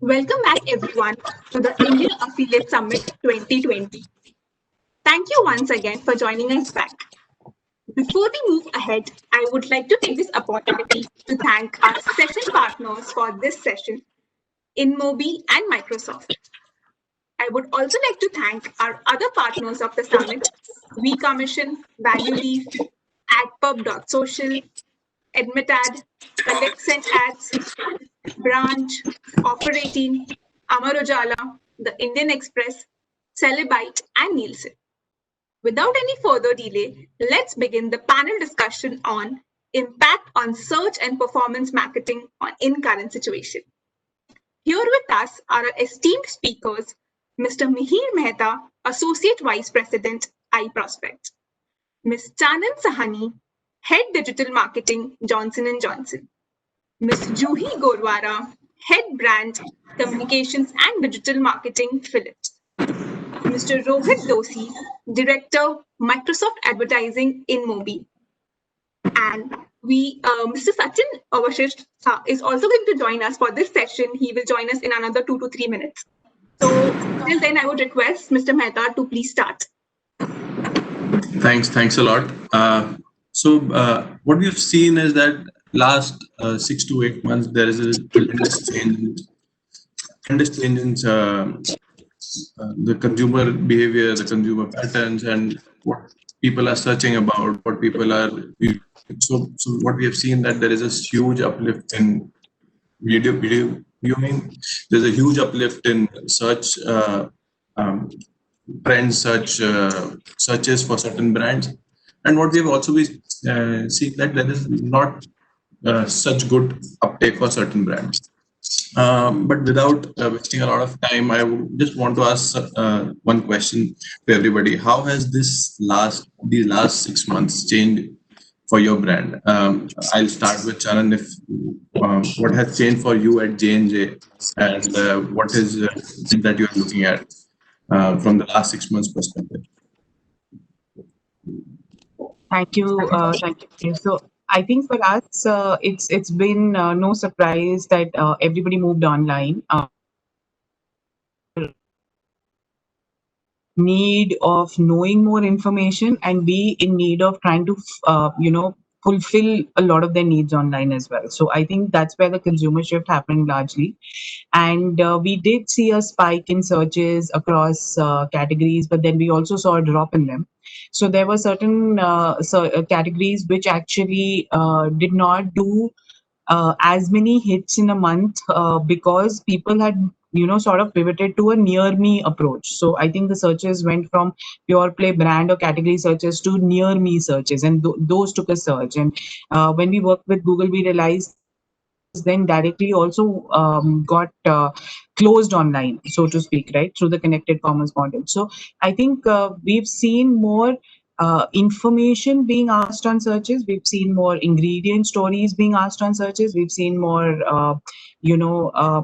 Welcome back, everyone, to the Indian Affiliate Summit 2020. Thank you once again for joining us back. Before we move ahead, I would like to take this opportunity to thank our session partners for this session, Inmobi and Microsoft. I would also like to thank our other partners of the summit, WeCommission, Value Leaf, AdPub.social, Admitad, Collect Sent Ads, Branch, Offer 18, Amar Ujala, The Indian Express, Celebite, and Nielsen. Without any further delay, let's begin the panel discussion on impact on search and performance marketing in current situation. Here with us are our esteemed speakers, Mr. Mihir Mehta, Associate Vice President, iProspect, Ms. Channan Sawhney, Head Digital Marketing, Johnson & Johnson, Ms. Juhie Gorwara, Head Brand Communications and Digital Marketing, Philips, Mr. Rohit Dosi, Director, Microsoft Advertising, Inmobi, and Mr. Sachin Vashishtha is also going to join us for this session. He will join us in another 2 to 3 minutes. So till then, I would request Mr. Mehta to please start. Thanks a lot. What we've seen is that last 6 to 8 months, there is a tremendous change in the consumer behavior, the consumer patterns, and what people are searching about, what people are. So what we have seen that there is a huge uplift in video viewing. There's a huge uplift in search trends, searches for certain brands, and what we have also been seeing that there is not such good uptake for certain brands. But without wasting a lot of time, I would just want to ask one question to everybody: how has these last 6 months changed for your brand? I'll start with Channan. If what has changed for you at J&J, and what is it that you are looking at from the last 6 months perspective? Thank you. So I think for us, it's been no surprise that everybody moved online. Need of knowing more information and be in need of trying to fulfill a lot of their needs online as well. So I think that's where the consumer shift happened largely, and we did see a spike in searches across categories, but then we also saw a drop in them. So there were certain categories which actually did not do as many hits in a month because people had sort of pivoted to a near me approach. So I think the searches went from pure play brand or category searches to near me searches, and those took a surge. And when we worked with Google, we realized then directly also got closed online, so to speak, right, through the connected commerce model. So I think we've seen more information being asked on searches. We've seen more ingredient stories being asked on searches. We've seen more,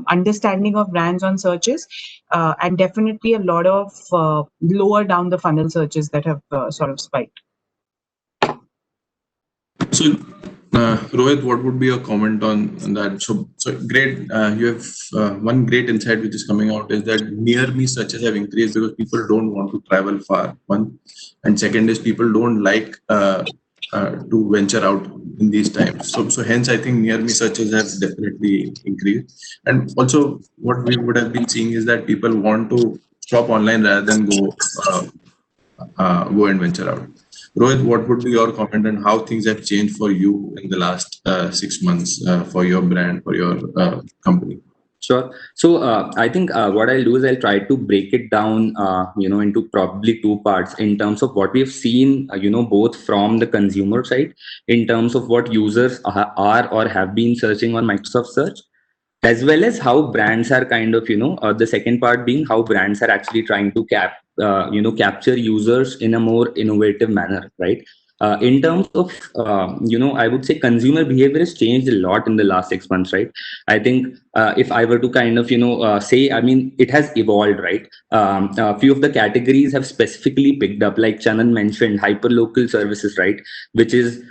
understanding of brands on searches, and definitely a lot of lower down the funnel searches that have sort of spiked. So, Rohit, what would be your comment on that? So great. You have one great insight which is coming out is that near me searches have increased because people don't want to travel far. One, and second is people don't like to venture out in these times. So hence I think near me searches have definitely increased. And also what we would have been seeing is that people want to shop online rather than go and venture out. Rohit, what would be your comment on how things have changed for you in the last 6 months for your brand, for your company? Sure. So I think what I'll do is I'll try to break it down, into probably two parts in terms of what we've seen, both from the consumer side in terms of what users are or have been searching on Microsoft Search, as well as how brands are kind of, the second part being how brands are actually trying to capture users in a more innovative manner, right? In terms of, I would say consumer behavior has changed a lot in the last 6 months, right? I think if I were to kind of, say, I mean, it has evolved, right? A few of the categories have specifically picked up, like Channan mentioned, hyperlocal services, right? Which is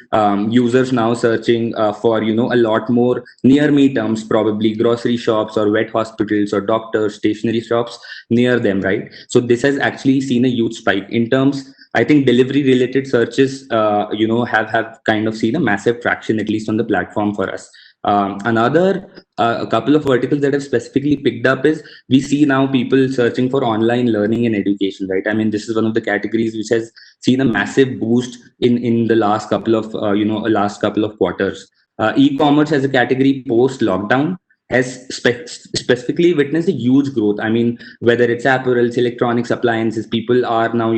users now searching for, a lot more near me terms, probably grocery shops or vet hospitals or doctors, stationery shops near them, right? So this has actually seen a huge spike in terms. I think delivery related searches, have kind of seen a massive traction, at least on the platform for us. Another a couple of verticals that have specifically picked up is we see now people searching for online learning and education, right? I mean, this is one of the categories which has seen a massive boost in the last couple of last couple of quarters. E-commerce as a category post lockdown has specifically witnessed a huge growth. I mean, whether it's apparels, electronics, appliances, people are now,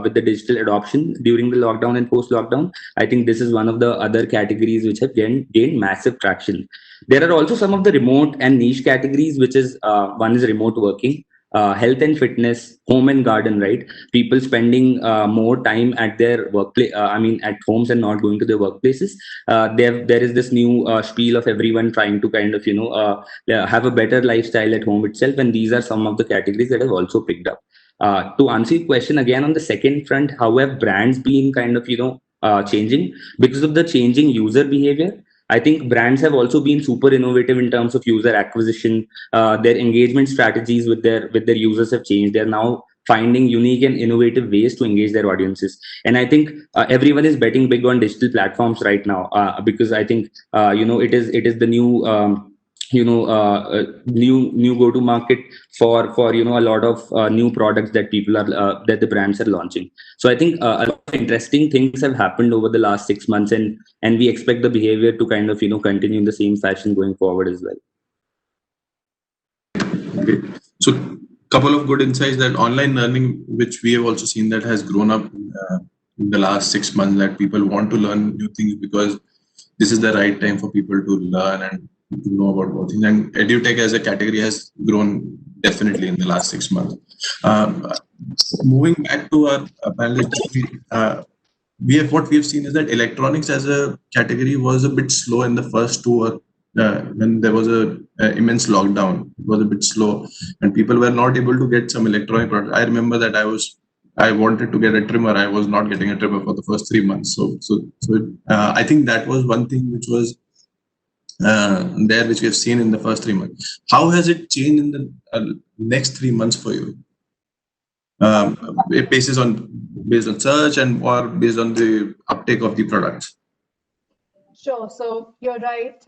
with the digital adoption during the lockdown and post lockdown. I think this is one of the other categories which have gained massive traction. There are also some of the remote and niche categories, which is one is remote working, health and fitness, home and garden, right? People spending more time at their workplace, at homes and not going to their workplaces. There is this new spiel of everyone trying to kind of, have a better lifestyle at home itself. And these are some of the categories that have also picked up. To answer your question again on the second front, how have brands been kind of, changing because of the changing user behavior? I think brands have also been super innovative in terms of user acquisition. Their engagement strategies with their users have changed. They're now finding unique and innovative ways to engage their audiences. And I think everyone is betting big on digital platforms right now, because I think it is the new new go to market for a lot of new products that people are that the brands are launching. So I think a lot of interesting things have happened over the last 6 months, and we expect the behavior to kind of continue in the same fashion going forward as well. Okay. So couple of good insights that online learning, which we have also seen that has grown up in the last 6 months, that people want to learn new things because this is the right time for people to learn and to know about more things. And edutech as a category has grown definitely in the last 6 months. Moving back to our panelist, what we have seen is that electronics as a category was a bit slow in the first two when there was a immense lockdown. It was a bit slow, and people were not able to get some electronic products. I remember that I wanted to get a trimmer. I was not getting a trimmer for the first 3 months. I think that was one thing which was there, which we have seen in the first 3 months. How has it changed in the next 3 months for you? Based on search and or based on the uptake of the products? Sure. So you're right.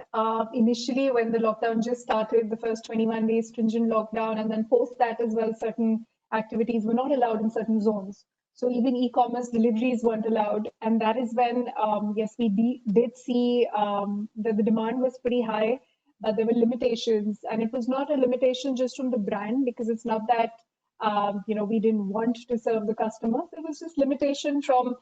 Initially, when the lockdown just started, the first 21 days stringent lockdown, and then post that as well, certain activities were not allowed in certain zones. So even e-commerce deliveries weren't allowed. And that is when, yes, we did see that the demand was pretty high, but there were limitations. And it was not a limitation just from the brand, because it's not that, we didn't want to serve the customers. It was just limitation from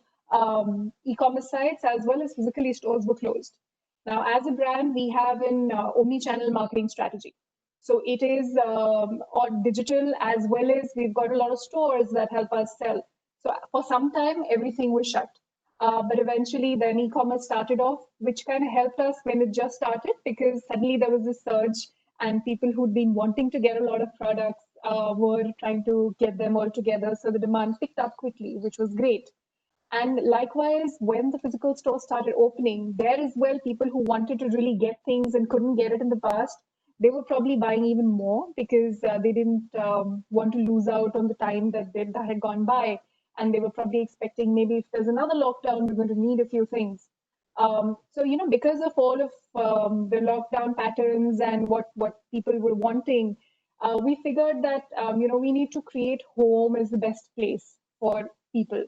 e-commerce sites, as well as physically stores were closed. Now, as a brand, we have an omni-channel marketing strategy. So it is on digital, as well as we've got a lot of stores that help us sell. So for some time, everything was shut. But eventually then e-commerce started off, which kind of helped us when it just started, because suddenly there was a surge and people who'd been wanting to get a lot of products were trying to get them all together. So the demand picked up quickly, which was great. And likewise, when the physical stores started opening, there as well, people who wanted to really get things and couldn't get it in the past, they were probably buying even more because they didn't want to lose out on the time that had gone by. And they were probably expecting maybe if there's another lockdown, we're going to need a few things. Because of all of the lockdown patterns and what people were wanting, we figured that, we need to create home as the best place for people.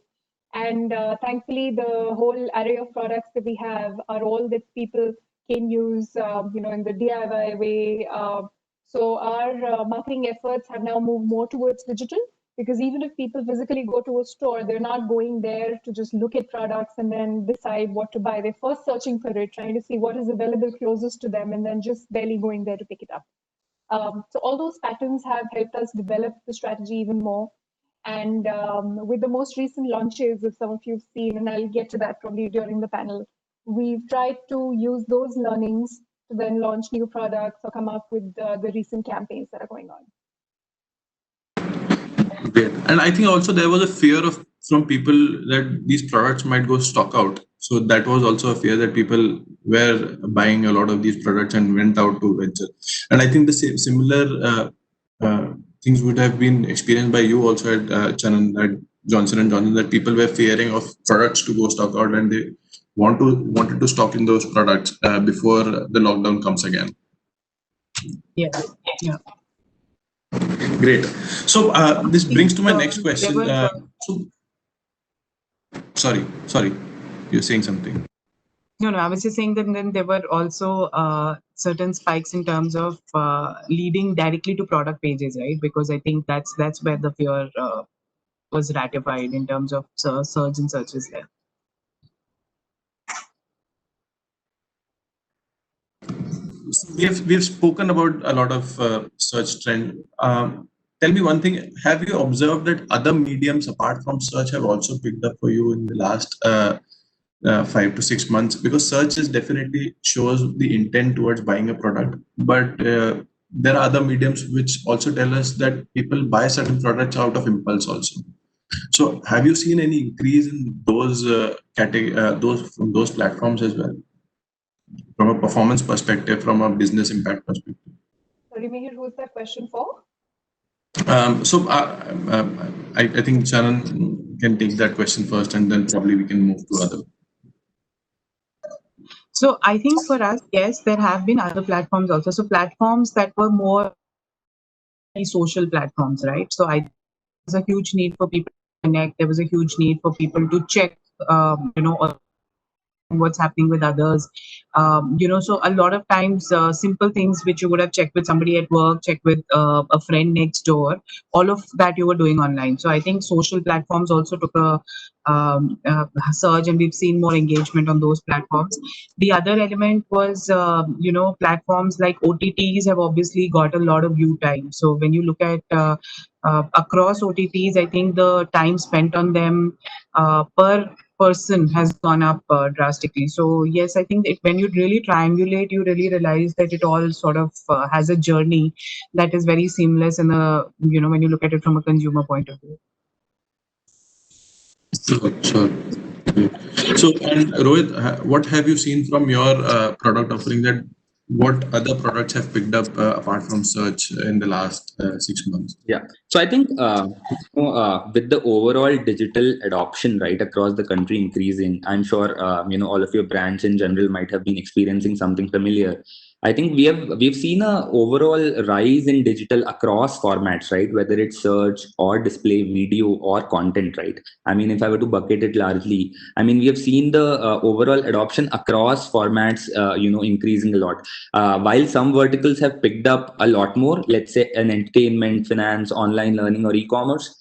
And thankfully, the whole array of products that we have are all that people can use, in the DIY way. So our marketing efforts have now moved more towards digital, because even if people physically go to a store, they're not going there to just look at products and then decide what to buy. They're first searching for it, trying to see what is available closest to them, and then just barely going there to pick it up. So all those patterns have helped us develop the strategy even more. And with the most recent launches, if some of you've seen, and I'll get to that probably during the panel, we've tried to use those learnings to then launch new products or come up with the recent campaigns that are going on. Great. And I think also there was a fear from people that these products might go stock out. So that was also a fear that people were buying a lot of these products and went out to venture. And I think the similar things would have been experienced by you also at Channan, at Johnson & Johnson, that people were fearing of products to go stock out and they wanted to stock in those products before the lockdown comes again. Yes. Yeah. Great. So this brings to my next question. Sorry, you're saying something. No, I was just saying that then there were also certain spikes in terms of leading directly to product pages, right? Because I think that's where the fear was ratified in terms of search and searches there. We've spoken about a lot of search trend. Tell me one thing, have you observed that other mediums apart from search have also picked up for you in the last 5 to 6 months? Because search is definitely shows the intent towards buying a product, but there are other mediums which also tell us that people buy certain products out of impulse also. So have you seen any increase in those from those platforms as well, from a performance perspective, from a business impact perspective? Sorry, Mihir, who's that question for? I think Channan can take that question first, and then probably we can move to other. So I think for us, yes, there have been other platforms also. So platforms that were more social platforms, right? So I there's a huge need for people to connect. There was a huge need for people to check, what's happening with others. So a lot of times, simple things which you would have checked with somebody at work, check with a friend next door, all of that you were doing online. So I think social platforms also took a surge, and we've seen more engagement on those platforms. The other element was, platforms like OTTs have obviously got a lot of view time. So when you look at across OTTs, I think the time spent on them per person has gone up drastically. So yes, I think when you really triangulate, you really realize that it all sort of has a journey that is very seamless in when you look at it from a consumer point of view. Sure. So, and Rohit, what have you seen from your product offering, that what other products have picked up apart from search in the last 6 months? Yeah. So I think with the overall digital adoption right across the country increasing, I'm sure all of your brands in general might have been experiencing something familiar. I think we've seen a overall rise in digital across formats, right? Whether it's search or display video or content, right? I mean, if I were to bucket it largely, I mean, we have seen the overall adoption across formats, increasing a lot. While some verticals have picked up a lot more, let's say an entertainment, finance, online learning, or e-commerce,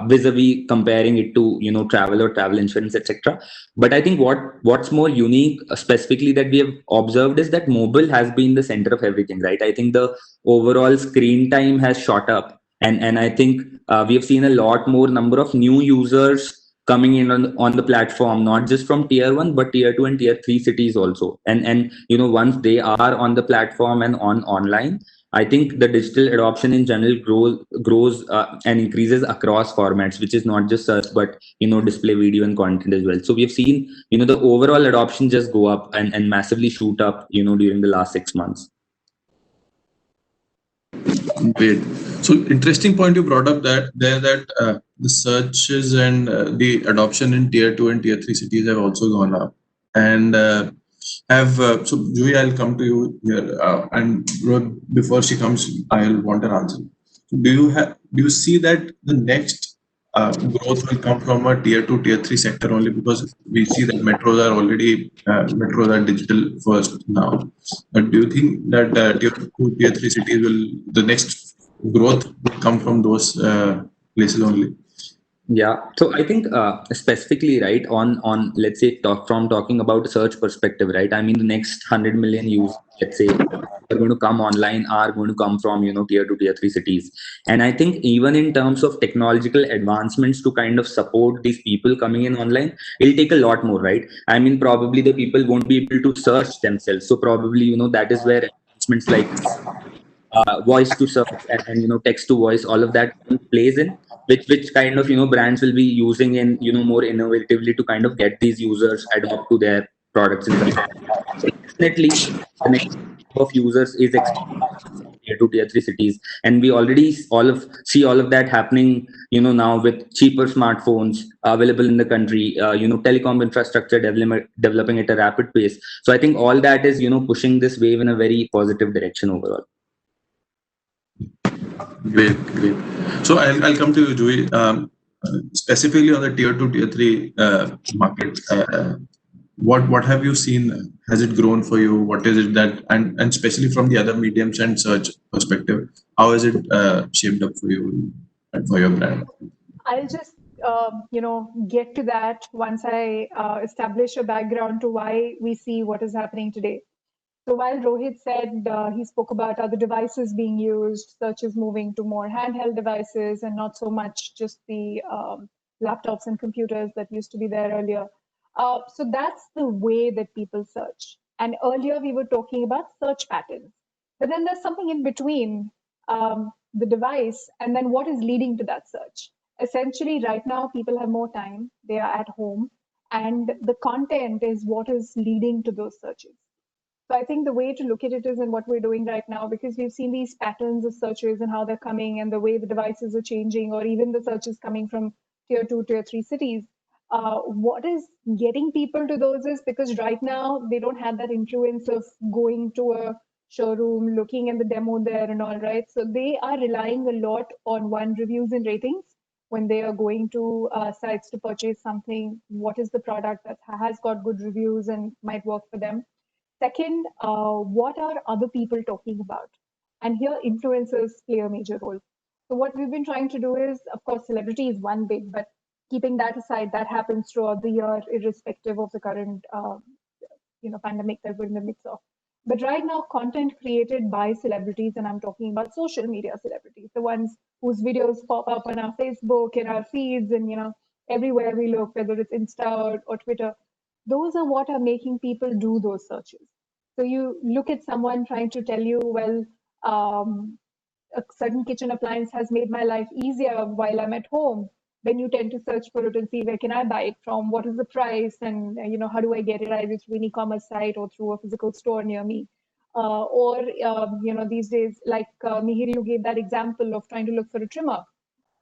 vis-a-vis comparing it to travel or travel insurance, etc. But I think what's more unique specifically that we have observed is that mobile has been the center of everything, right? I think the overall screen time has shot up, and I think we have seen a lot more number of new users coming in on the platform, not just from tier 1 but tier 2 and tier 3 cities also. And once they are on the platform and online, I think the digital adoption in general grows and increases across formats, which is not just search, but display video and content as well. So we have seen the overall adoption just go up and massively shoot up during the last 6 months. Great. So interesting point you brought up that the searches and the adoption in tier 2 and tier 3 cities have also gone up. And so Juhie, I'll come to you here, and before she comes, I'll want her answer. Do you see that the next growth will come from a tier 2, tier 3 sector only, because we see that metros are digital first now? But do you think that tier 2, tier 3 cities the next growth will come from those places only? Yeah, so I think specifically, right, on let's say talking about search perspective, right? I mean, the next 100 million users, let's say, are going to come online are going to come from tier 2, tier 3 cities, and I think even in terms of technological advancements to kind of support these people coming in online, it'll take a lot more, right? I mean, probably the people won't be able to search themselves, so probably that is where advancements like voice to search and text to voice, all of that plays in, which kind of brands will be using in more innovatively to kind of get these users adopt to their products in the future. So definitely the next of users is expected from tier 2, tier 3 cities, and we already see all of that happening now with cheaper smartphones available in the country, telecom infrastructure developing at a rapid pace. So I think all that is pushing this wave in a very positive direction overall. Great, great. So I'll come to you, Juhie. Specifically on the tier 2, tier 3 market, what have you seen? Has it grown for you? What is it that, and especially from the other mediums and search perspective, how is it shaped up for you and for your brand? I'll just, get to that once I establish a background to why we see what is happening today. So while Rohit said he spoke about other devices being used, search is moving to more handheld devices and not so much just the laptops and computers that used to be there earlier. So that's the way that people search. And earlier we were talking about search patterns. But then there's something in between the device and then what is leading to that search. Essentially, right now, people have more time, they are at home, and the content is what is leading to those searches. So I think the way to look at it is in what we're doing right now, because we've seen these patterns of searches and how they're coming and the way the devices are changing, or even the searches coming from tier 2, tier 3 cities. What is getting people to those is because right now they don't have that influence of going to a showroom, looking at the demo there and all, right? So they are relying a lot on reviews and ratings when they are going to sites to purchase something. What is the product that has got good reviews and might work for them? Second, what are other people talking about? And here influencers play a major role. So what we've been trying to do is, of course, celebrity is one big, but keeping that aside, that happens throughout the year, irrespective of the current pandemic that we're in the midst of. But right now, content created by celebrities, and I'm talking about social media celebrities, the ones whose videos pop up on our Facebook and our feeds and everywhere we look, whether it's Insta or Twitter, those are what are making people do those searches. So you look at someone trying to tell you, well, a certain kitchen appliance has made my life easier while I'm at home. Then you tend to search for it and see where can I buy it from, what is the price, and how do I get it, either through an e-commerce site or through a physical store near me. Or these days, like Mihir, you gave that example of trying to look for a trimmer.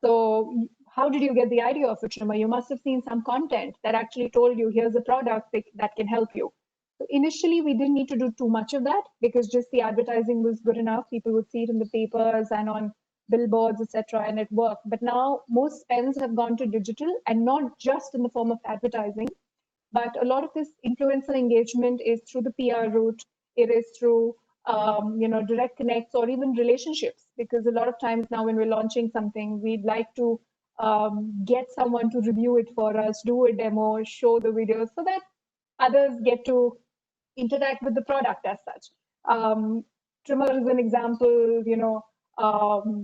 So how did you get the idea of a trimmer? You must have seen some content that actually told you, here's a product that can help you. So initially, we didn't need to do too much of that because just the advertising was good enough. People would see it in the papers and on billboards, etc., and it worked. But now most spends have gone to digital, and not just in the form of advertising, but a lot of this influencer engagement is through the PR route. It is through direct connects or even relationships, because a lot of times now when we're launching something, we'd like to get someone to review it for us, do a demo, show the videos so that others get to interact with the product as such. Trimmer is an example,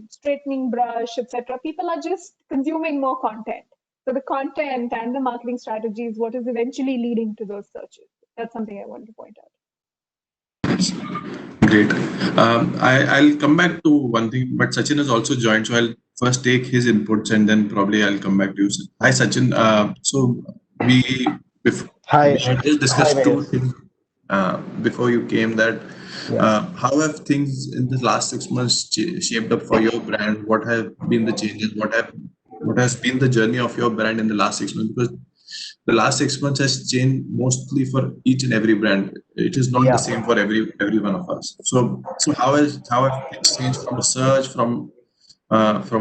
straightening brush, etc. People are just consuming more content. So the content and the marketing strategy is what is eventually leading to those searches. That's something I wanted to point out. Great. I'll come back to one thing, but Sachin has also joined, so I'll first take his inputs and then probably I'll come back to you. Hi, Sachin. So we Hi. had just discussed Hi, two Mehir. things before you came. That Yeah. how have things in the last 6 months shaped up for your brand? What have been the changes? What has been the journey of your brand in the last 6 months? Because the last 6 months has changed mostly for each and every brand. It is not the Yeah. same for every one of us. So how have things changed from a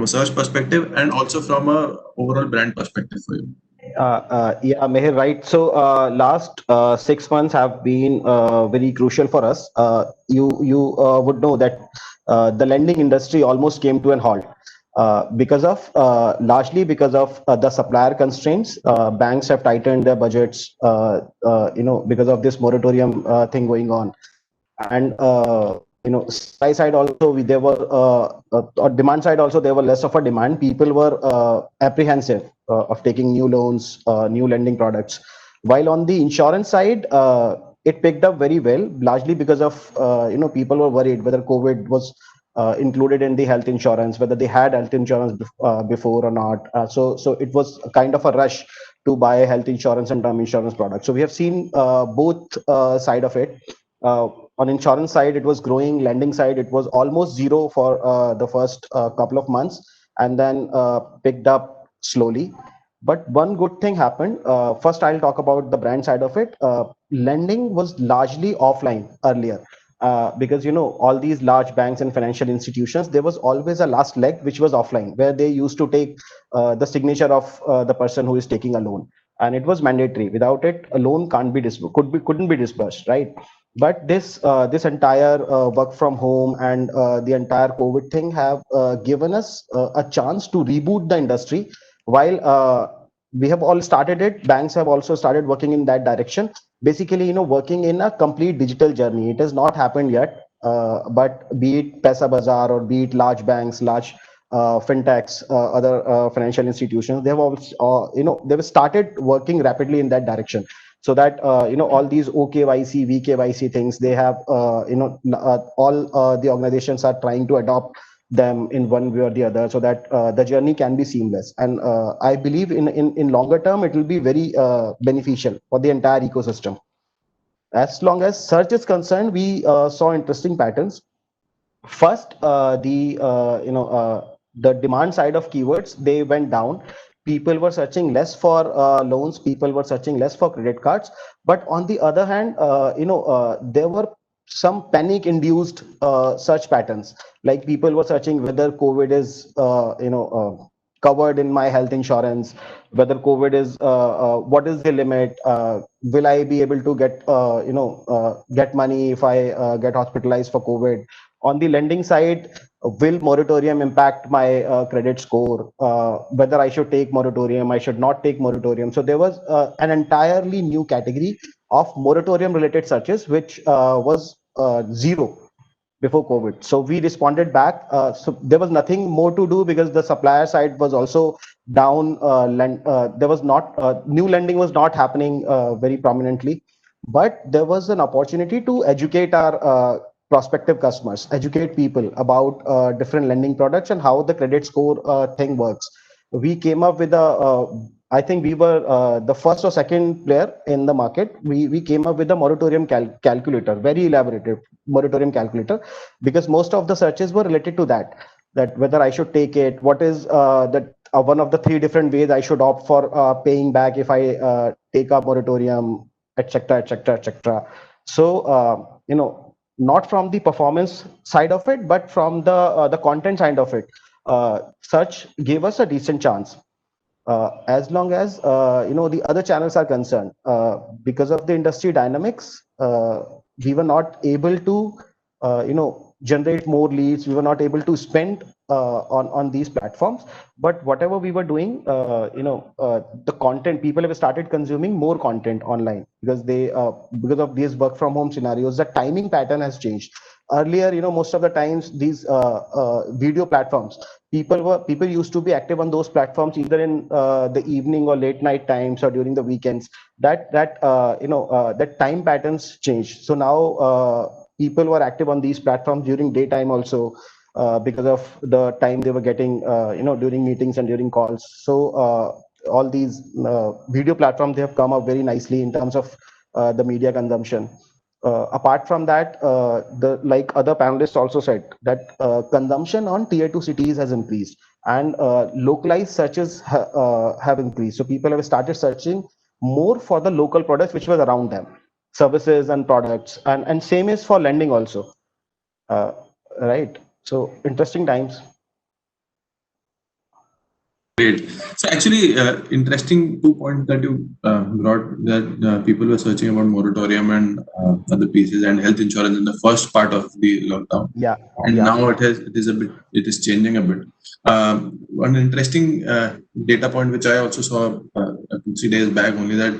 search perspective and also from a overall brand perspective for you? Yeah, Mehir, right. So last 6 months have been very crucial for us. You would know that the lending industry almost came to an halt. Largely because of the supplier constraints. Banks have tightened their budgets, because of this moratorium thing going on. And supply side also, there were or demand side also, there were less of a demand. People were apprehensive of taking new loans, new lending products. While on the insurance side, it picked up very well, largely because of people were worried whether COVID was included in the health insurance, whether they had health insurance before or not. So it was a kind of a rush to buy health insurance and term insurance products. So we have seen both side of it. On insurance side, it was growing. Lending side, it was almost zero for the first couple of months, and then picked up slowly. But one good thing happened. First, I'll talk about the brand side of it. Lending was largely offline earlier. Because all these large banks and financial institutions, there was always a last leg which was offline, where they used to take the signature of the person who is taking a loan, and it was mandatory. Without it, a loan can't be couldn't be disbursed, right? But this entire work from home and the entire COVID thing have given us a chance to reboot the industry. While we have all started it, banks have also started working in that direction. Basically, working in a complete digital journey. It has not happened yet, but be it Paisabazaar or be it large banks, large fintechs, other financial institutions, they have also, they've started working rapidly in that direction. So that all these OKYC, VKYC things, they have all the organizations are trying to adopt them in one way or the other, so that the journey can be seamless. And I believe in longer term, it will be very beneficial for the entire ecosystem. As long as search is concerned, we saw interesting patterns. First, the demand side of keywords, they went down. People were searching less for loans. People were searching less for credit cards. But on the other hand, there were some panic-induced search patterns. Like people were searching whether COVID is, covered in my health insurance, whether COVID is, what is the limit, will I be able to get money if I get hospitalized for COVID. On the lending side, will moratorium impact my credit score, whether I should take moratorium, I should not take moratorium. So there was an entirely new category of moratorium related searches, which was zero before COVID. So we responded back. So there was nothing more to do because the supplier side was also down. There was not new lending was not happening very prominently, but there was an opportunity to educate our prospective customers, educate people about different lending products and how the credit score thing works. We came up with I think we were the first or second player in the market. We came up with a moratorium calculator, very elaborative moratorium calculator, because most of the searches were related to that whether I should take it, what is that one of the three different ways I should opt for paying back if I take up moratorium, etc., etc., etc. So not from the performance side of it, but from the content side of it. Search gave us a decent chance. As long as the other channels are concerned, because of the industry dynamics, we were not able to generate more leads. We were not able to spend on these platforms. But whatever we were doing, the content, people have started consuming more content online because because of these work from home scenarios, the timing pattern has changed. Earlier, most of the times these video platforms, people used to be active on those platforms either in the evening or late night times or during the weekends. That time patterns changed. So now people were active on these platforms during daytime also, because of the time they were getting during meetings and during calls. So all these video platforms, they have come up very nicely in terms of the media consumption. Apart from that, like other panelists also said, that consumption on tier 2 cities has increased, and localized searches have increased. So people have started searching more for the local products which was around them, services and products, and same is for lending also. Right. So interesting times. Great. So actually, interesting 2 points that you brought, that people were searching about moratorium and other pieces and health insurance in the first part of the lockdown, Yeah, and yeah, now it is changing a bit. One interesting data point which I also saw 2 3 days back only, that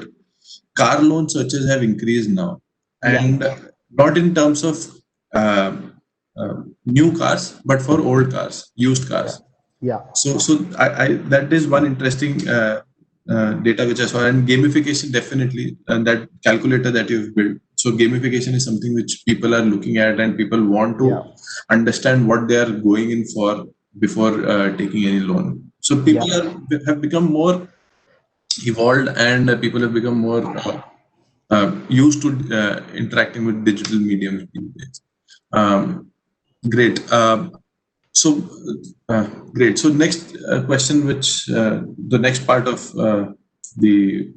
car loan searches have increased now, yeah, and not in terms of uh, new cars, but for old cars, used yeah, cars. yeah, So I that is one interesting data which I saw, and gamification definitely, and that calculator that you've built. So gamification is something which people are looking at, and people want yeah, to understand what they are going in for before taking any loan. So yeah, people have become more evolved, and people have become more used to interacting with digital mediums these days. Um, Great. So, great. So, next question, which the next part of the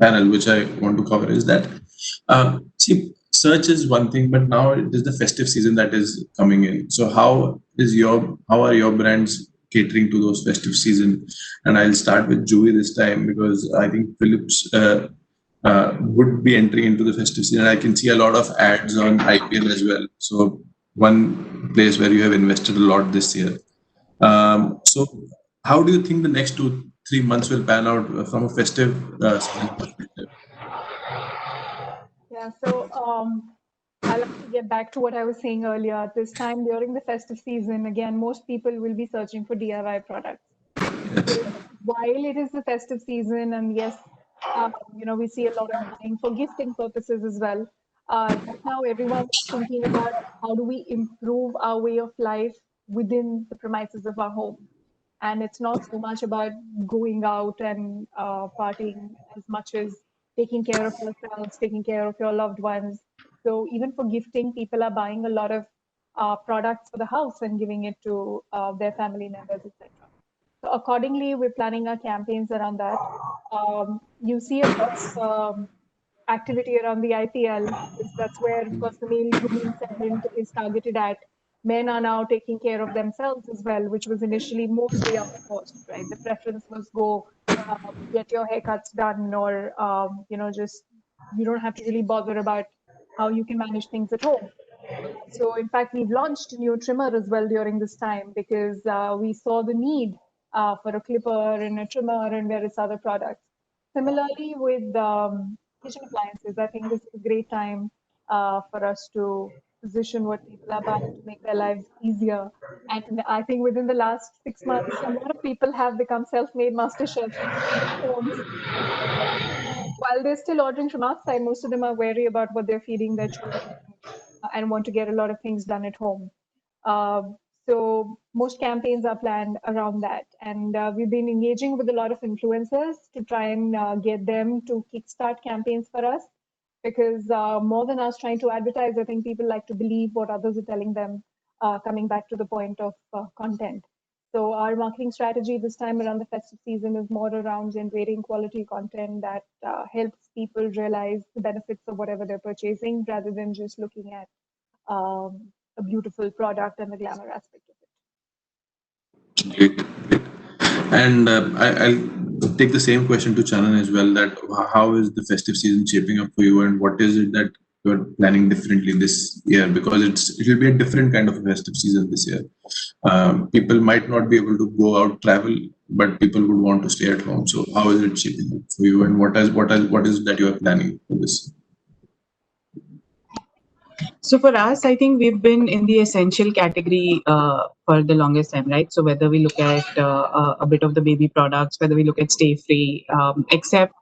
panel, which I want to cover, is that see, search is one thing, but now it is the festive season that is coming in. So, how are your brands catering to those festive season? And I'll start with Juhie this time, because I think Philips would be entering into the festive season. I can see a lot of ads on IPL as well. So one place where you have invested a lot this year. So how do you think the next 2 3 months will pan out from a festive season perspective? Yeah, so I'll have to get back to what I was saying earlier. This time during the festive season, again, most people will be searching for DIY products. Yes. While it is the festive season, and yes, we see a lot of buying for gifting purposes as well. Right now, everyone's thinking about how do we improve our way of life within the premises of our home. And it's not so much about going out and partying as much as taking care of yourselves, taking care of your loved ones. So even for gifting, people are buying a lot of products for the house and giving it to their family members, etc. So accordingly, we're planning our campaigns around that. You see a lot of activity around the IPL, because that's where, of course, the male grooming segment is targeted at. Men are now taking care of themselves as well, which was initially mostly outsourced, right? The preference was go get your haircuts done, or just you don't have to really bother about how you can manage things at home. So in fact, we've launched a new trimmer as well during this time, because we saw the need for a clipper and a trimmer and various other products. Similarly, with kitchen appliances, I think this is a great time for us to position what people are buying to make their lives easier. And I think within the last 6 months, a lot of people have become self-made master chefs in their homes. While they're still ordering from outside, most of them are wary about what they're feeding their children, and want to get a lot of things done at home. So most campaigns are planned around that. And we've been engaging with a lot of influencers to try and get them to kickstart campaigns for us. Because more than us trying to advertise, I think people like to believe what others are telling them, coming back to the point of content. So our marketing strategy this time around the festive season is more around generating quality content that helps people realize the benefits of whatever they're purchasing, rather than just looking at a beautiful product and the glamour aspect of it. Great. Great. And I'll take the same question to Channan as well. That how is the festive season shaping up for you, and what is it that you're planning differently this year? Because it will be a different kind of a festive season this year. People might not be able to go out travel, but people would want to stay at home. So how is it shaping up for you, and what is that you are planning for this? So for us, I think we've been in the essential category for the longest time, right? So whether we look at a bit of the baby products, whether we look at Stay Free, except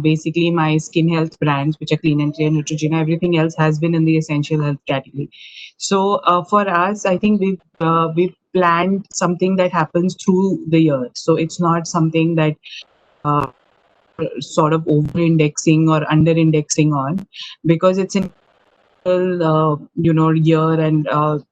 basically my skin health brands, which are Clean and Clear, Neutrogena, everything else has been in the essential health category. So for us, I think we've planned something that happens through the year. So it's not something that sort of over indexing or under indexing on, because it's in year, and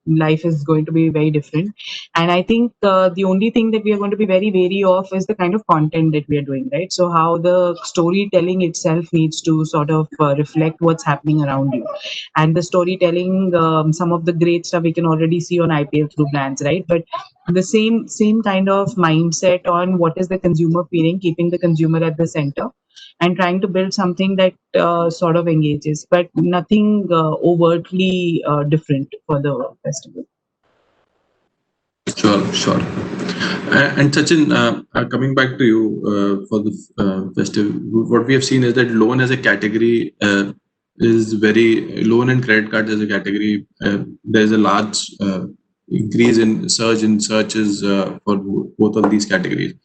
life is going to be very different. And I think the only thing that we are going to be very wary of is the kind of content that we are doing, right? So how the storytelling itself needs to sort of reflect what's happening around you. And the storytelling, some of the great stuff we can already see on IPL through brands, right? But the same kind of mindset on what is the consumer feeling, keeping the consumer at the center, and trying to build something that sort of engages, but nothing overtly different for the festival. Sure, sure. And Sachin, coming back to you for the festive, what we have seen is that loan as a category is very loan and credit cards as a category. There's a large increase in surge in searches for both of these categories.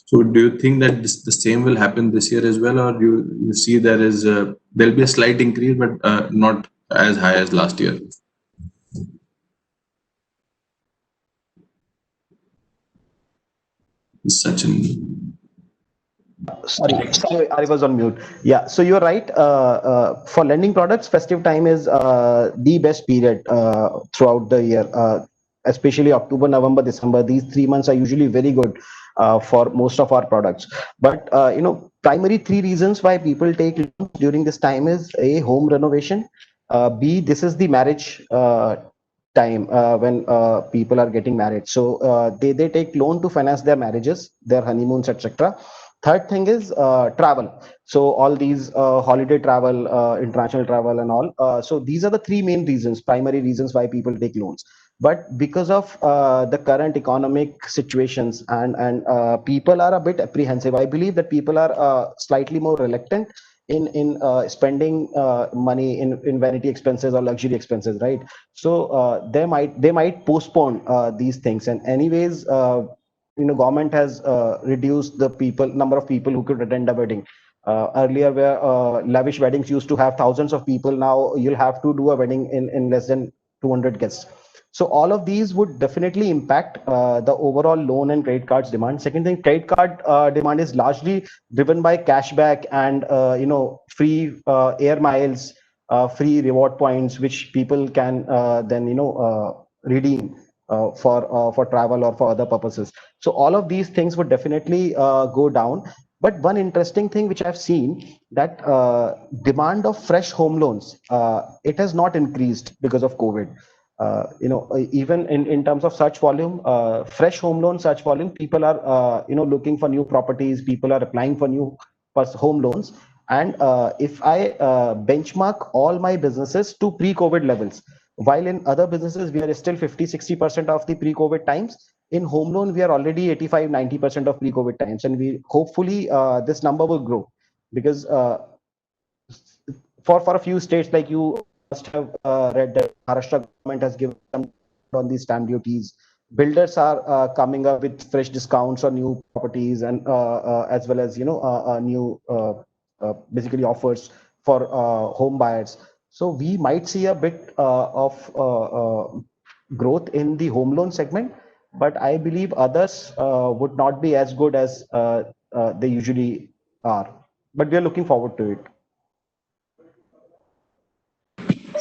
So, do you think that the same will happen this year as well, or you see there'll be a slight increase, but not as high as last year? Sachin. Sorry, I was on mute. Yeah, so you're right. For lending products, festive time is the best period throughout the year, especially October, November, December. These 3 months are usually very good for most of our products. But primary three reasons why people take loans during this time is: A, home renovation; B, this is the marriage time when people are getting married. So they take loan to finance their marriages, their honeymoons, etc. Third thing is travel. So all these holiday travel, international travel, and all. So these are the three main reasons, primary reasons why people take loans. But because of the current economic situations, and people are a bit apprehensive. I believe that people are slightly more reluctant in spending money in vanity expenses or luxury expenses, right? So they might postpone these things. And anyways, government has reduced the number of people who could attend a wedding. Earlier, where lavish weddings used to have thousands of people, now you'll have to do a wedding in less than 200 guests. So all of these would definitely impact the overall loan and credit cards demand. Second thing, credit card demand is largely driven by cashback and free air miles, free reward points, which people can then redeem for travel or for other purposes. So all of these things would definitely go down. But one interesting thing which I've seen, that demand of fresh home loans, it has not increased because of COVID. Even in terms of search volume, fresh home loan search volume, people are looking for new properties, people are applying for new home loans. And if I benchmark all my businesses to pre-COVID levels, while in other businesses we are still 50-60% of the pre-COVID times, in home loan we are already 85-90% of pre-COVID times. And we hopefully this number will grow, because for a few states, like you must have read, that Maharashtra government has given some on these stamp duties. Builders are coming up with fresh discounts on new properties, and as well as new basically offers for home buyers. So we might see a bit of growth in the home loan segment, but I believe others would not be as good as they usually are. But we are looking forward to it.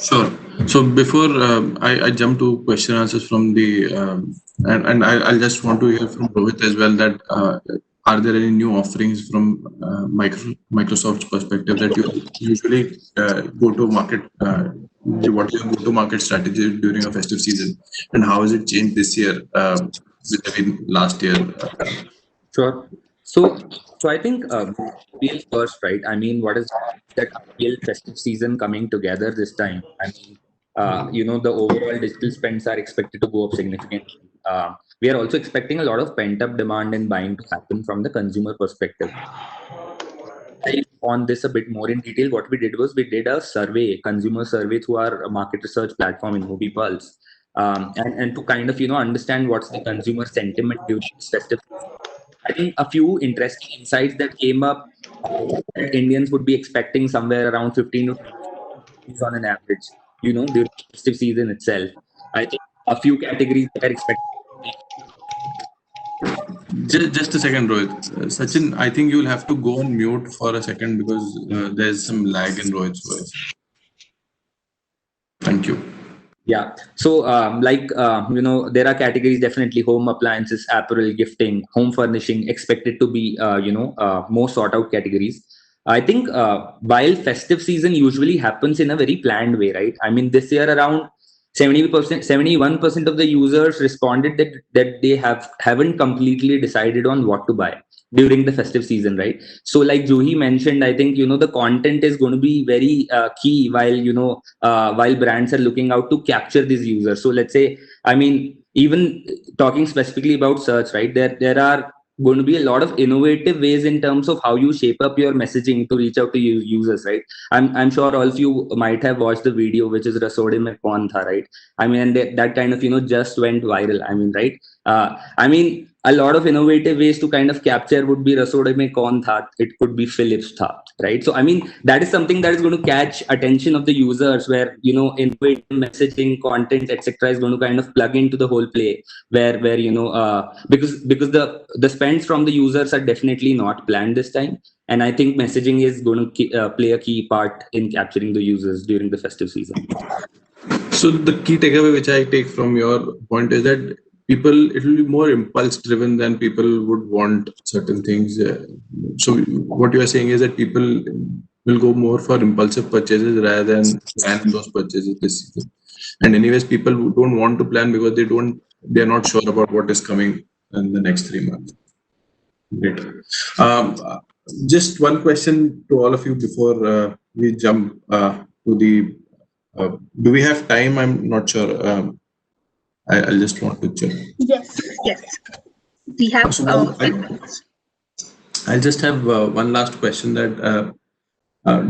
Sure. So before I jump to question answers from the and I'll just want to hear from Rohit as well, that are there any new offerings from Microsoft's perspective that you usually go to market? What is your go-to-market strategy during a festive season, and how has it changed this year with last year? Sure. So I think IPL first, right? I mean, what is that IPL festive season coming together this time? I mean, the overall digital spends are expected to go up significantly. We are also expecting a lot of pent-up demand and buying to happen from the consumer perspective. On this a bit more in detail, what we did was we did a survey, consumer survey, through our market research platform Inmobi Pulse, and to kind of understand what's the consumer sentiment during this festive. I think a few interesting insights that came up, that Indians would be expecting somewhere around 15 to 20 on an average, during the festive season itself. I think a few categories that are expected. Just a second, Rohit. Sachin, I think you'll have to go on mute for a second, because there's some lag in Rohit's voice. Thank you. Yeah. So, there are categories definitely: home appliances, apparel, gifting, home furnishing, expected to be, more sought out categories. I think while festive season usually happens in a very planned way, right? I mean, this year around 70%, 71% of the users responded that they haven't completely decided on what to buy during the festive season, right? So, like Juhie mentioned, I think the content is going to be very key while brands are looking out to capture these users. So let's say, I mean, even talking specifically about search, right? There are going to be a lot of innovative ways in terms of how you shape up your messaging to reach out to users, right? I'm sure all of you might have watched the video, which is Rasode Mein Kaun Tha, right? I mean, and that kind of just went viral. I mean, right? I mean, a lot of innovative ways to kind of capture would be Rasode Mein Kaun Tha. It could be Philips Tha, right? So I mean, that is something that is going to catch attention of the users, where innovative messaging, content, etc. is going to kind of plug into the whole play, where because the spends from the users are definitely not planned this time, and I think messaging is going to play a key part in capturing the users during the festive season. So the key takeaway which I take from your point is that it will be more impulse driven than people would want certain things. So what you are saying is that people will go more for impulsive purchases rather than plan those purchases this season. And anyways, people who don't want to plan because they are not sure about what is coming in the next 3 months. Great. Just one question to all of you before we jump to the. Do we have time? I'm not sure. I'll just want to check. Yes, yes. We have So I'll just have one last question that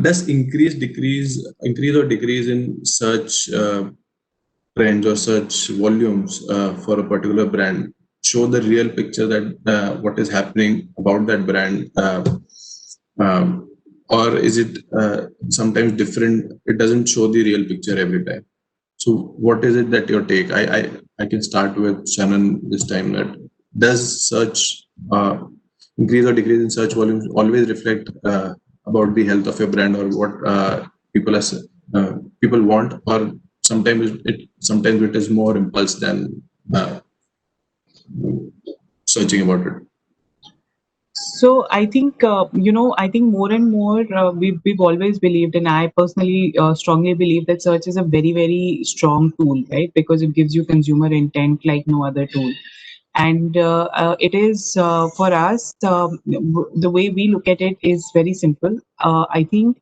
does increase or decrease in search trends or search volumes for a particular brand show the real picture that what is happening about that brand, or is it sometimes different? It doesn't show the real picture every time. So what is it that your take? I can start with Channan this time. That does search increase or decrease in search volumes always reflect about the health of your brand or what people want, or sometimes it is more impulse than searching about it? So I think I think more and more we've always believed, and I personally strongly believe that search is a very strong tool, right? Because it gives you consumer intent like no other tool, and it is for us the way we look at it is very simple. I think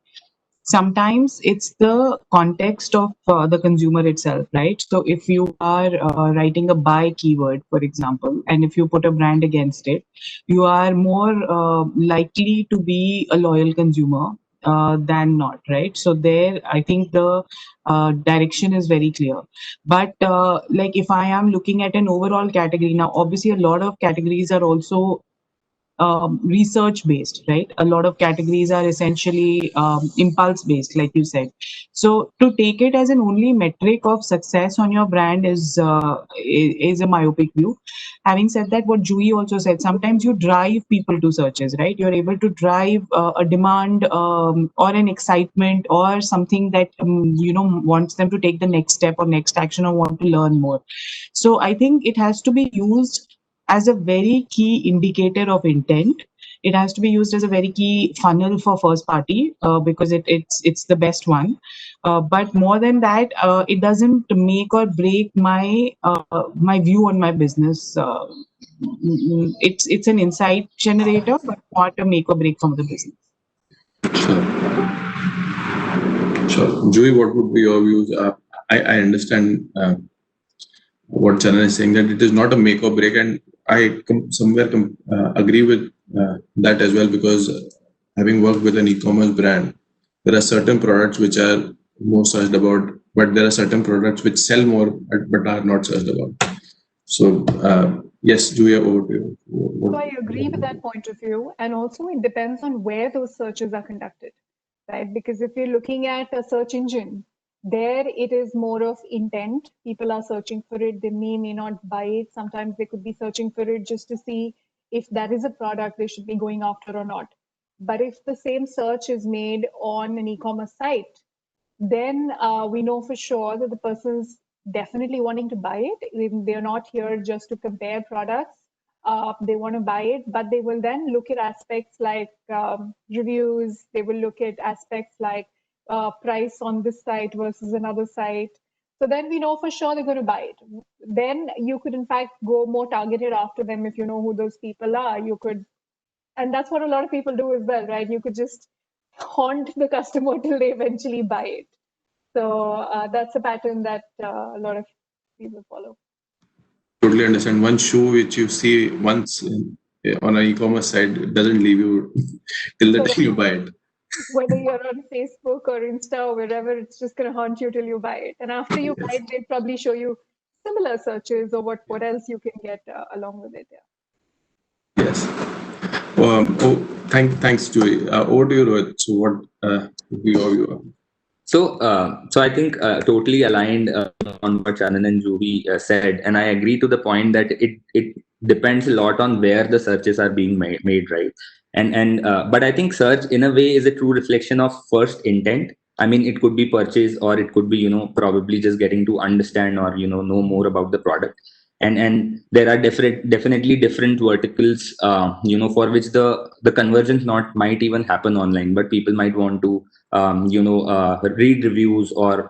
sometimes it's the context of the consumer itself, right? So if you are writing a buy keyword, for example, and if you put a brand against it, you are more likely to be a loyal consumer than not, right? So there I think the direction is very clear. But like if I am looking at an overall category, now obviously a lot of categories are also research based, right? A lot of categories are essentially impulse based, like you said. So to take it as an only metric of success on your brand is a myopic view. Having said that, what Juhie also said, sometimes you drive people to searches, right? You're able to drive a demand or an excitement or something that wants them to take the next step or next action or want to learn more. So I think it has to be used as a very key indicator of intent. It has to be used as a very key funnel for first party because it's the best one. But more than that, it doesn't make or break my view on my business. It's an insight generator, but not a make or break from the business. Sure. Juhie, what would be your views? I understand what Channan is saying, that it is not a make or break, and I somewhere agree with that as well, because having worked with an e-commerce brand, there are certain products which are more searched about, but there are certain products which sell more but are not searched about. So yes, Juhie, over to you. So I agree with that point of view, and also it depends on where those searches are conducted, right? Because if you're looking at a search engine, there it is more of intent. People are searching for it. They may not buy it. Sometimes they could be searching for it just to see if that is a product they should be going after or not. But if the same search is made on an e-commerce site, then we know for sure that the person's definitely wanting to buy it. They're not here just to compare products. They want to buy it, but they will then look at aspects like reviews. They will look at aspects like price on this site versus another site. So then we know for sure they're going to buy it. Then you could, in fact, go more targeted after them if you know who those people are. You could, and that's what a lot of people do as well, right? You could just haunt the customer till they eventually buy it. So that's a pattern that a lot of people follow. Totally understand. One shoe which you see once on an e-commerce site doesn't leave you till the time you buy it. Whether you're on Facebook or Insta or wherever, it's just going to haunt you till you buy it. And after you buy it, they'll probably show you similar searches or what else you can get along with it. Yeah. Yes. Thanks, Juhie. Over to you, Rohit. So what you So, so I think totally aligned on what Channan and Juhie said, and I agree to the point that it depends a lot on where the searches are being made, right? And but I think search in a way is a true reflection of first intent. I mean, it could be purchase, or it could be probably just getting to understand or know more about the product. And there are definitely different verticals for which the convergence not might even happen online, but people might want to read reviews or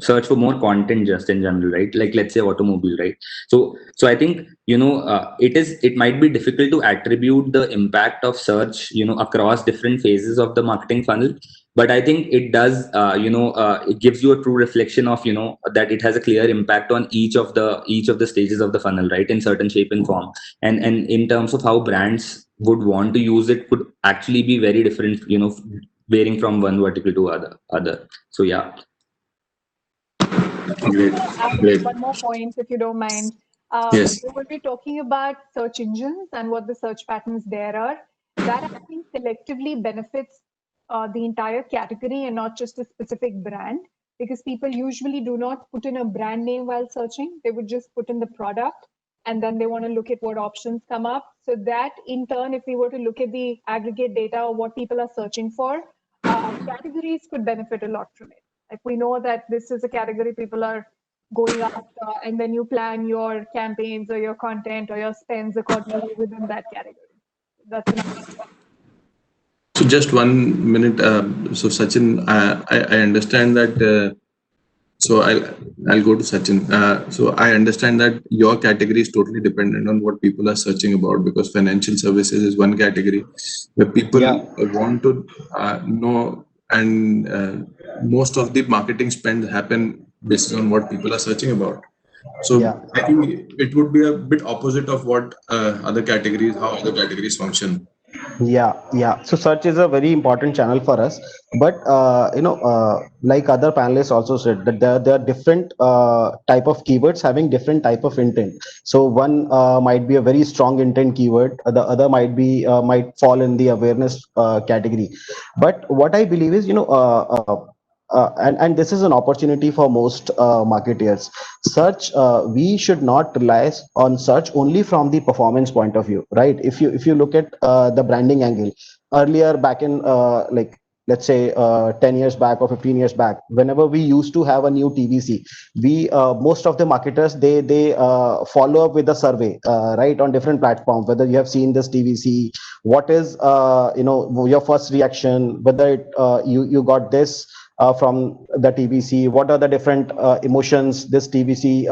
search for more content just in general, right? Like, let's say automobile, right? So I think it might be difficult to attribute the impact of search across different phases of the marketing funnel, but I think it does it gives you a true reflection of that it has a clear impact on each of the stages of the funnel, right, in certain shape and form. And in terms of how brands would want to use it could actually be very different, varying from one vertical to other. So yeah. Great. One more point, if you don't mind. Yes. When we're talking about search engines and what the search patterns there are, that I think collectively benefits the entire category and not just a specific brand, because people usually do not put in a brand name while searching. They would just put in the product, and then they want to look at what options come up. So that in turn, if we were to look at the aggregate data of what people are searching for, categories could benefit a lot from it. If we know that this is a category people are going after, and then you plan your campaigns or your content or your spends accordingly within that category. That's another. So just 1 minute. So Sachin, I understand that. So I'll go to Sachin. So I understand that your category is totally dependent on what people are searching about, because financial services is one category where people want to know, and most of the marketing spend happen based on what people are searching about. So I think it would be a bit opposite of what how other categories function. So search is a very important channel for us, but like other panelists also said, that there are different type of keywords having different type of intent. So one might be a very strong intent keyword, the other might fall in the awareness category. But what I believe is, and this is an opportunity for most marketers. Search, we should not rely on search only from the performance point of view, right? If you look at the branding angle, earlier back in like, let's say 10 years back or 15 years back, whenever we used to have a new TVC, we most of the marketers, they follow up with a survey, right, on different platforms, whether you have seen this TVC, what is your first reaction, whether you got this from the TVC, what are the different emotions this TVC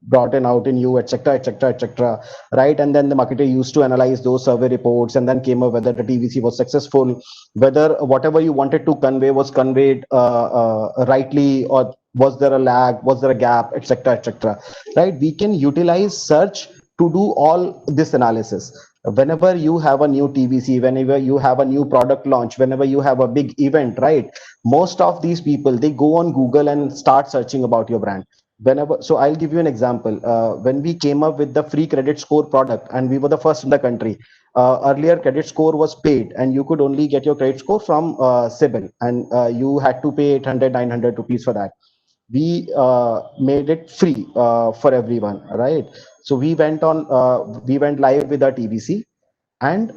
brought out in you, etc., etc., etc., right? And then the marketer used to analyze those survey reports and then came up whether the TVC was successful, whether whatever you wanted to convey was conveyed rightly, or was there a lag, was there a gap, etc., etc., right? We can utilize search to do all this analysis. Whenever you have a new TVC, whenever you have a new product launch, whenever you have a big event, right, most of these people, they go on Google and start searching about your brand. Whenever, so I'll give you an example. When we came up with the free credit score product, and we were the first in the country, earlier credit score was paid, and you could only get your credit score from CIBIL, and you had to pay 800 900 rupees for that. We made it free for everyone, right? So we went live with our TVC, and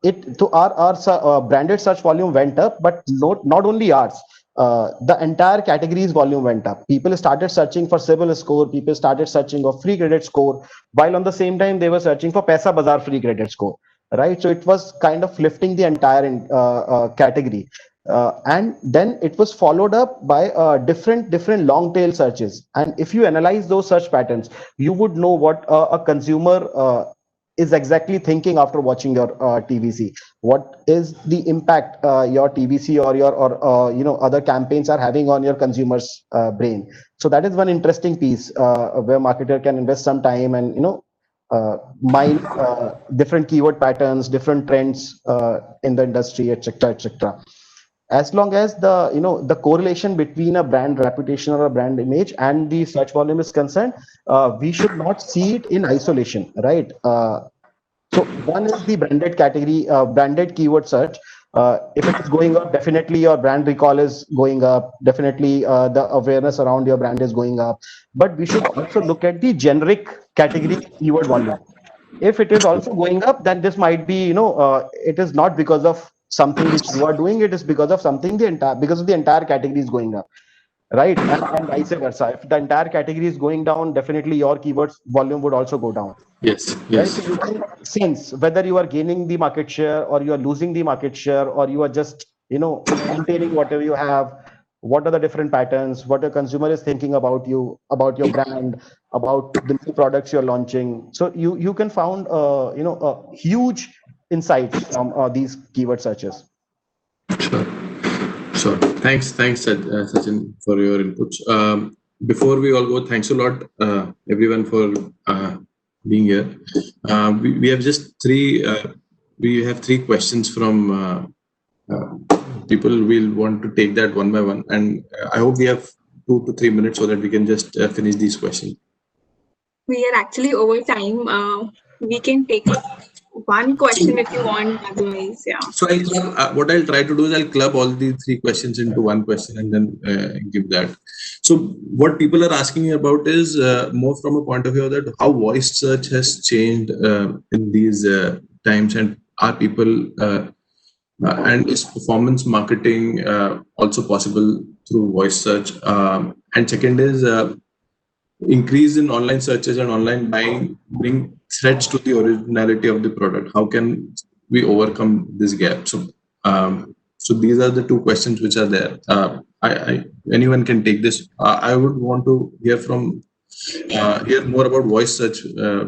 our branded search volume went up, but not only ours. The entire category's volume went up. People started searching for CIBIL score. People started searching for free credit score, while on the same time they were searching for Paisabazaar free credit score. Right, so it was kind of lifting the entire category. And then it was followed up by different long tail searches. And if you analyze those search patterns, you would know what a consumer is exactly thinking after watching your TVC. What is the impact your TVC or your or other campaigns are having on your consumer's brain? So that is one interesting piece where marketer can invest some time and mine different keyword patterns, different trends in the industry, etc., etc. As long as the correlation between a brand reputation or a brand image and the search volume is concerned, we should not see it in isolation, right? So one is the branded category, branded keyword search. If it is going up, definitely your brand recall is going up. Definitely the awareness around your brand is going up. But we should also look at the generic category keyword volume. If it is also going up, then this might be, it is not because of something which you are doing. It is because of something because of the entire category is going up, right? And vice versa. If the entire category is going down, definitely your keywords volume would also go down. Yes, Right, yes. so you can sense whether you are gaining the market share or you are losing the market share, or you are just maintaining whatever you have. What are the different patterns? What a consumer is thinking about you, about your brand, about the new products you're launching. So you can found huge insights from these keyword searches. Sure. Sure. Thanks, Sachin, for your inputs. Before we all go, thanks a lot, everyone, for being here. We have just we have three questions from people. We'll want to take that one by one, and I hope we have 2 to 3 minutes so that we can just finish these questions. We are actually over time. We can take one question if you want, otherwise, yeah. So what I'll try to do is I'll club all these three questions into one question and then give that. So what people are asking about is more from a point of view that how voice search has changed in these times, and are people and is performance marketing also possible through voice search? And second is increase in online searches and online buying bring threats to the originality of the product. How can we overcome this gap? So these are the two questions which are there. Anyone can take this. I would want to hear hear more about voice search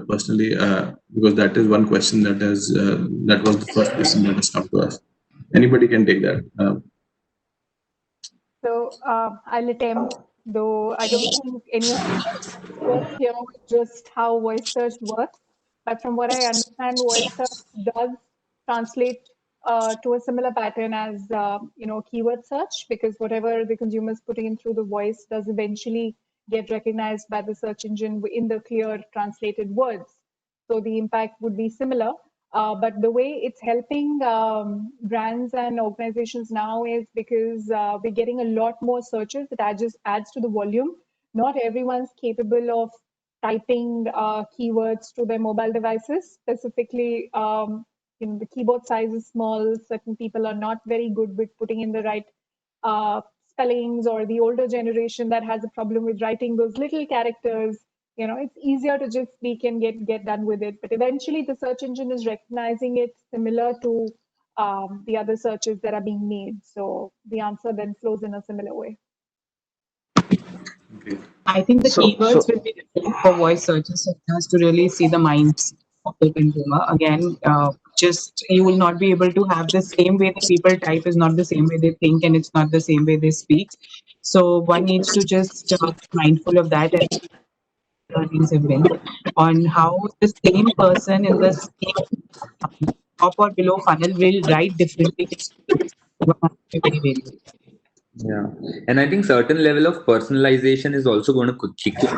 personally, because that is one question that was the first question that has come to us. Anybody can take that. So I'll attempt, though I don't think any of us experts here with just how voice search works. But from what I understand, voice search does translate to a similar pattern as keyword search, because whatever the consumer is putting in through the voice does eventually get recognized by the search engine in the clear translated words. So the impact would be similar. But the way it's helping brands and organizations now is because we're getting a lot more searches. That just adds to the volume. Not everyone's capable of typing keywords to their mobile devices. Specifically, the keyboard size is small. Certain people are not very good with putting in the right spellings, or the older generation that has a problem with writing those little characters. It's easier to just speak and get done with it. But eventually the search engine is recognizing it similar to the other searches that are being made. So the answer then flows in a similar way. Okay. I think the keywords will be different for voice searches, so it has to really see the minds of the consumer. Again, just you will not be able to have the same way that people type is not the same way they think, and it's not the same way they speak. So one needs to just be mindful of that, and learnings have been on how the same person in the same top or below funnel will write differently. Very variable. Yeah, and I think certain level of personalization is also going to kick in.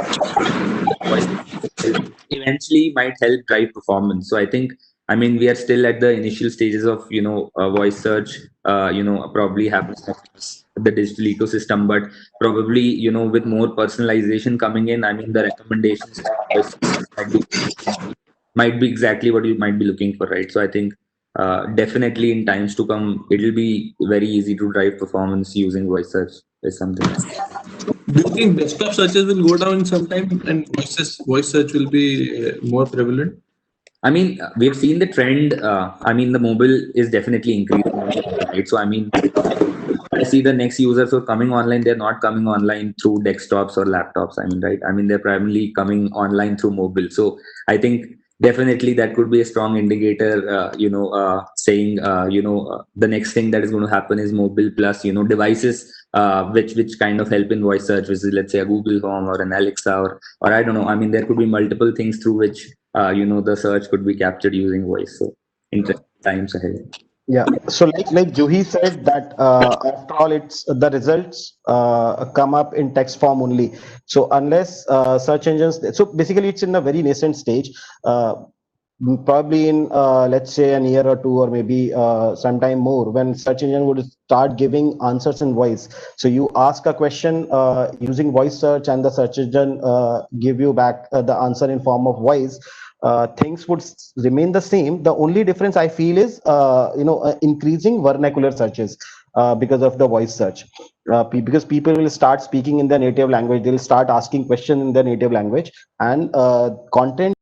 Eventually might help drive performance. So I think, we are still at the initial stages of voice search, probably happens across the digital ecosystem, but probably with more personalization coming in, the recommendations might be exactly what you might be looking for, right? So I think definitely in times to come, it'll be very easy to drive performance using voice search is something. Do you think desktop searches will go down sometime and voice search will be more prevalent? I mean, we've seen the trend. I mean, the mobile is definitely increasing, right? So, I mean, I see the next users who are coming online, they're not coming online through desktops or laptops. I mean, right? I mean, they're primarily coming online through mobile. So, I think definitely that could be a strong indicator, saying, the next thing that is going to happen is mobile plus, devices, which kind of help in voice search, which is, let's say, a Google Home or an Alexa or I don't know. I mean, there could be multiple things through which the search could be captured using voice. So interesting times ahead. Yeah. So like Juhie said that after all, it's the results come up in text form only. So unless search engines, so basically it's in a very nascent stage. Probably in let's say an year or two or maybe sometime more, when search engine would start giving answers in voice. So you ask a question using voice search and the search engine give you back the answer in form of voice. Things would remain the same. The only difference I feel is increasing vernacular searches because of the voice search. Because people will start speaking in their native language, they'll start asking questions in their native language, and content